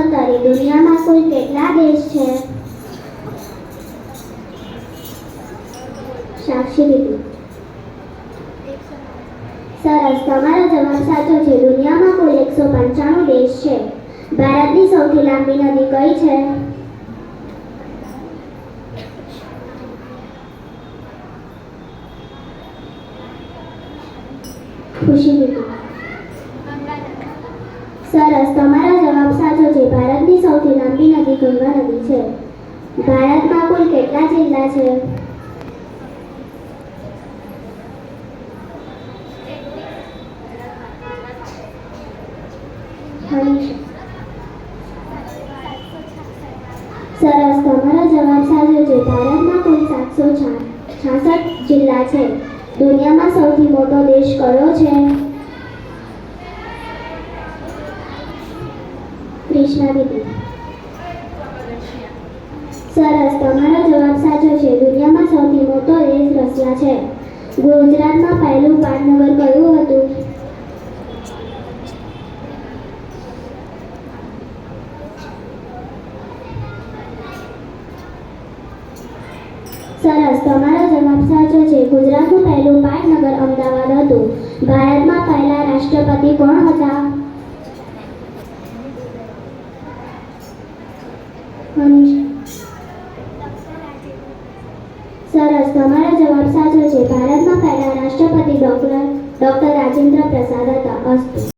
મતાંતરે દુનિયામાં કુલ કેટલા દેશ છે? સાક્ષી દીદી. સરસ, તમારો જવાબ સાચો છે. દુનિયામાં કુલ 195 દેશ છે. ભારતની સૌથી લાંબી નદી કઈ છે? ખુશી દીદી. સરસ, તમારો જવાબ સાચો છે. ભારતની સૌથી લાંબી નદી ગંગા નદી છે. ભારતમાં કુલ કેટલા જિલ્લા છે? સરસ, તમારો જવાબ સાચો છે. ભારતમાં કુલ 766 જિલ્લા છે. દુનિયામાં સૌથી મોટો દેશ કયો છે? કૃષ્ણા દીદી. સરસ, તમારો જવાબ સાચો છે. દુનિયામાં સૌથી મોટો દેશ રશિયા છે. ગુજરાતમાં પહેલું પાટનગર કયું હતું? સરસ, તમારો જવાબ સાચો છે. ગુજરાતનું પહેલું પાટનગર અમદાવાદ હતું. ભારતમાં પહેલા રાષ્ટ્રપતિ કોણ હતા? સરસ, તમારો જવાબ સાચો છે. ભારતમાં પહેલા રાષ્ટ્રપતિ ડોક્ટર રાજેન્દ્ર પ્રસાદ હતા. અસ્તુ.